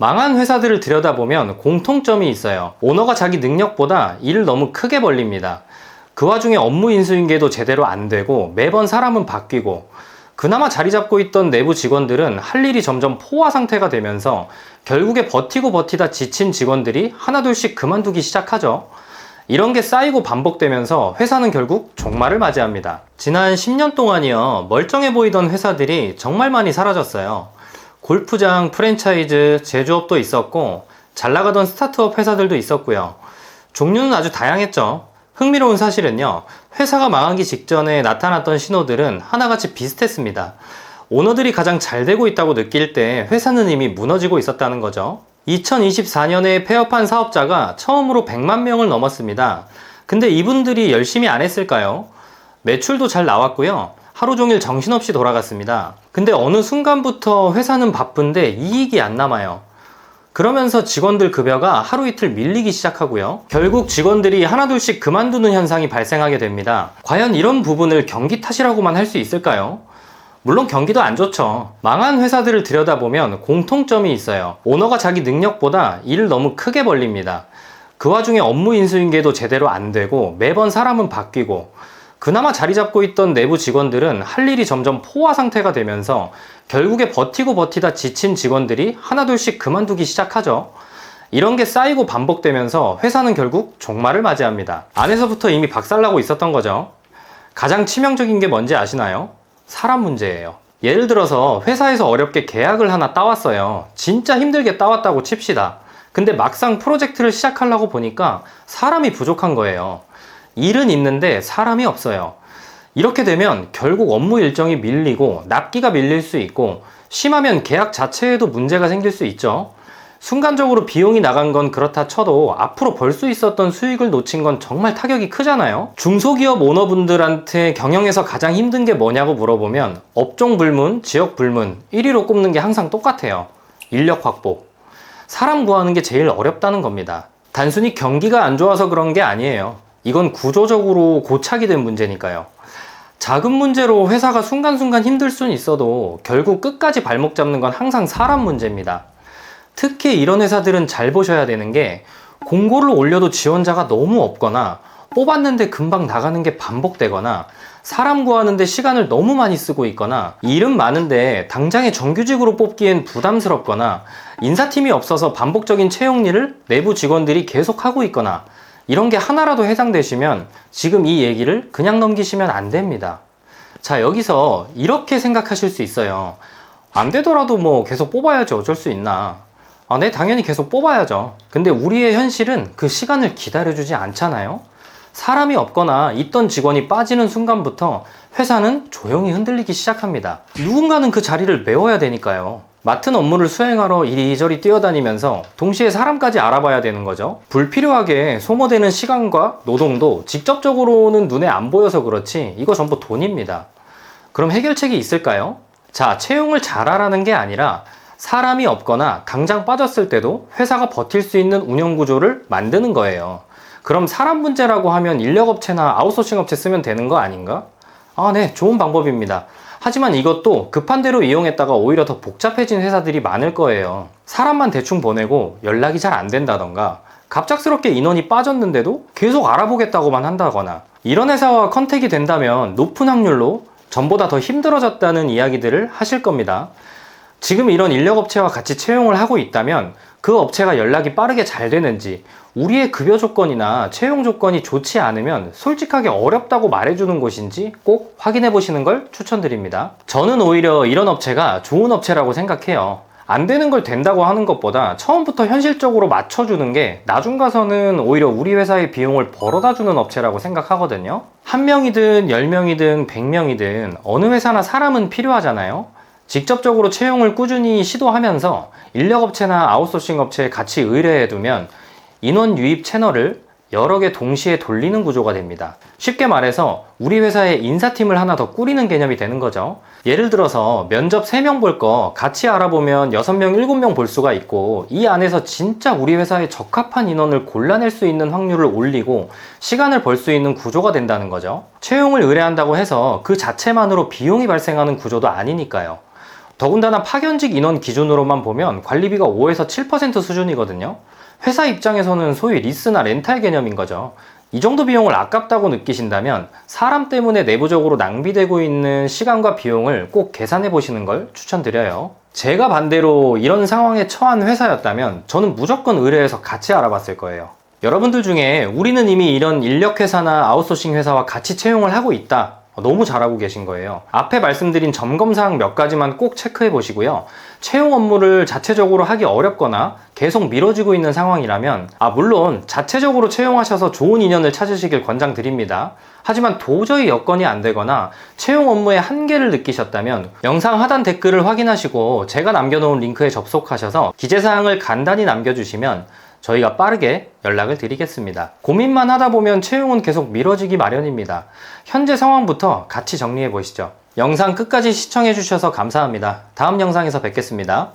망한 회사들을 들여다보면 공통점이 있어요. 오너가 자기 능력보다 일을 너무 크게 벌립니다. 그 와중에 업무 인수인계도 제대로 안 되고 매번 사람은 바뀌고, 그나마 자리 잡고 있던 내부 직원들은 할 일이 점점 포화 상태가 되면서 결국에 버티고 버티다 지친 직원들이 하나둘씩 그만두기 시작하죠. 이런 게 쌓이고 반복되면서 회사는 결국 종말을 맞이합니다. 지난 10년 동안이요, 멀쩡해 보이던 회사들이 정말 많이 사라졌어요. 골프장, 프랜차이즈, 제조업도 있었고 잘 나가던 스타트업 회사들도 있었고요. 종류는 아주 다양했죠. 흥미로운 사실은요, 회사가 망하기 직전에 나타났던 신호들은 하나같이 비슷했습니다. 오너들이 가장 잘 되고 있다고 느낄 때 회사는 이미 무너지고 있었다는 거죠. 2024년에 폐업한 사업자가 처음으로 100만 명을 넘었습니다. 근데 이분들이 열심히 안 했을까요? 매출도 잘 나왔고요. 하루 종일 정신없이 돌아갔습니다. 근데 어느 순간부터 회사는 바쁜데 이익이 안 남아요. 그러면서 직원들 급여가 하루 이틀 밀리기 시작하고요. 결국 직원들이 하나둘씩 그만두는 현상이 발생하게 됩니다. 과연 이런 부분을 경기 탓이라고만 할 수 있을까요? 물론 경기도 안 좋죠. 망한 회사들을 들여다보면 공통점이 있어요. 오너가 자기 능력보다 일을 너무 크게 벌립니다. 그 와중에 업무 인수인계도 제대로 안 되고 매번 사람은 바뀌고, 그나마 자리 잡고 있던 내부 직원들은 할 일이 점점 포화 상태가 되면서 결국에 버티고 버티다 지친 직원들이 하나둘씩 그만두기 시작하죠. 이런 게 쌓이고 반복되면서 회사는 결국 종말을 맞이합니다. 안에서부터 이미 박살나고 있었던 거죠. 가장 치명적인 게 뭔지 아시나요? 사람 문제예요. 예를 들어서 회사에서 어렵게 계약을 하나 따왔어요. 진짜 힘들게 따왔다고 칩시다. 근데 막상 프로젝트를 시작하려고 보니까 사람이 부족한 거예요. 일은 있는데 사람이 없어요. 이렇게 되면 결국 업무 일정이 밀리고 납기가 밀릴 수 있고, 심하면 계약 자체에도 문제가 생길 수 있죠. 순간적으로 비용이 나간 건 그렇다 쳐도 앞으로 벌 수 있었던 수익을 놓친 건 정말 타격이 크잖아요. 중소기업 오너분들한테 경영에서 가장 힘든 게 뭐냐고 물어보면 업종 불문, 지역 불문 1위로 꼽는 게 항상 똑같아요. 인력 확보. 사람 구하는 게 제일 어렵다는 겁니다. 단순히 경기가 안 좋아서 그런 게 아니에요. 이건 구조적으로 고착이 된 문제니까요. 작은 문제로 회사가 순간순간 힘들 수는 있어도 결국 끝까지 발목 잡는 건 항상 사람 문제입니다. 특히 이런 회사들은 잘 보셔야 되는 게, 공고를 올려도 지원자가 너무 없거나 뽑았는데 금방 나가는 게 반복되거나 사람 구하는데 시간을 너무 많이 쓰고 있거나 일은 많은데 당장에 정규직으로 뽑기엔 부담스럽거나 인사팀이 없어서 반복적인 채용 일을 내부 직원들이 계속하고 있거나, 이런 게 하나라도 해당되시면 지금 이 얘기를 그냥 넘기시면 안 됩니다. 자, 여기서 이렇게 생각하실 수 있어요. 안 되더라도 뭐 계속 뽑아야지, 어쩔 수 있나. 네, 당연히 계속 뽑아야죠. 근데 우리의 현실은 그 시간을 기다려주지 않잖아요. 사람이 없거나 있던 직원이 빠지는 순간부터 회사는 조용히 흔들리기 시작합니다. 누군가는 그 자리를 메워야 되니까요. 맡은 업무를 수행하러 이리저리 뛰어다니면서 동시에 사람까지 알아봐야 되는 거죠. 불필요하게 소모되는 시간과 노동도 직접적으로는 눈에 안 보여서 그렇지 이거 전부 돈입니다. 그럼 해결책이 있을까요? 자, 채용을 잘하라는 게 아니라 사람이 없거나 당장 빠졌을 때도 회사가 버틸 수 있는 운영 구조를 만드는 거예요. 그럼 사람 문제라고 하면 인력업체나 아웃소싱 업체 쓰면 되는 거 아닌가? 네, 좋은 방법입니다. 하지만 이것도 급한 대로 이용했다가 오히려 더 복잡해진 회사들이 많을 거예요. 사람만 대충 보내고 연락이 잘 안 된다던가, 갑작스럽게 인원이 빠졌는데도 계속 알아보겠다고만 한다거나, 이런 회사와 컨택이 된다면 높은 확률로 전보다 더 힘들어졌다는 이야기들을 하실 겁니다. 지금 이런 인력업체와 같이 채용을 하고 있다면 그 업체가 연락이 빠르게 잘 되는지, 우리의 급여 조건이나 채용 조건이 좋지 않으면 솔직하게 어렵다고 말해주는 곳인지 꼭 확인해 보시는 걸 추천드립니다. 저는 오히려 이런 업체가 좋은 업체라고 생각해요. 안 되는 걸 된다고 하는 것보다 처음부터 현실적으로 맞춰주는 게 나중 가서는 오히려 우리 회사의 비용을 벌어다 주는 업체라고 생각하거든요. 1명이든 10명이든 100명이든 어느 회사나 사람은 필요하잖아요. 직접적으로 채용을 꾸준히 시도하면서 인력업체나 아웃소싱 업체에 같이 의뢰해두면 인원 유입 채널을 여러 개 동시에 돌리는 구조가 됩니다. 쉽게 말해서 우리 회사에 인사팀을 하나 더 꾸리는 개념이 되는 거죠. 예를 들어서 면접 3명 볼 거 같이 알아보면 6명, 7명 볼 수가 있고, 이 안에서 진짜 우리 회사에 적합한 인원을 골라낼 수 있는 확률을 올리고 시간을 벌 수 있는 구조가 된다는 거죠. 채용을 의뢰한다고 해서 그 자체만으로 비용이 발생하는 구조도 아니니까요. 더군다나 파견직 인원 기준으로만 보면 관리비가 5에서 7% 수준이거든요. 회사 입장에서는 소위 리스나 렌탈 개념인 거죠. 이 정도 비용을 아깝다고 느끼신다면 사람 때문에 내부적으로 낭비되고 있는 시간과 비용을 꼭 계산해 보시는 걸 추천드려요. 제가 반대로 이런 상황에 처한 회사였다면 저는 무조건 의뢰해서 같이 알아봤을 거예요. 여러분들 중에 우리는 이미 이런 인력회사나 아웃소싱 회사와 같이 채용을 하고 있다, 너무 잘하고 계신 거예요. 앞에 말씀드린 점검사항 몇 가지만 꼭 체크해 보시고요. 채용 업무를 자체적으로 하기 어렵거나 계속 미뤄지고 있는 상황이라면, 물론 자체적으로 채용하셔서 좋은 인연을 찾으시길 권장드립니다. 하지만 도저히 여건이 안 되거나 채용 업무의 한계를 느끼셨다면 영상 하단 댓글을 확인하시고 제가 남겨놓은 링크에 접속하셔서 기재사항을 간단히 남겨주시면 저희가 빠르게 연락을 드리겠습니다. 고민만 하다 보면 채용은 계속 미뤄지기 마련입니다. 현재 상황부터 같이 정리해 보시죠. 영상 끝까지 시청해 주셔서 감사합니다. 다음 영상에서 뵙겠습니다.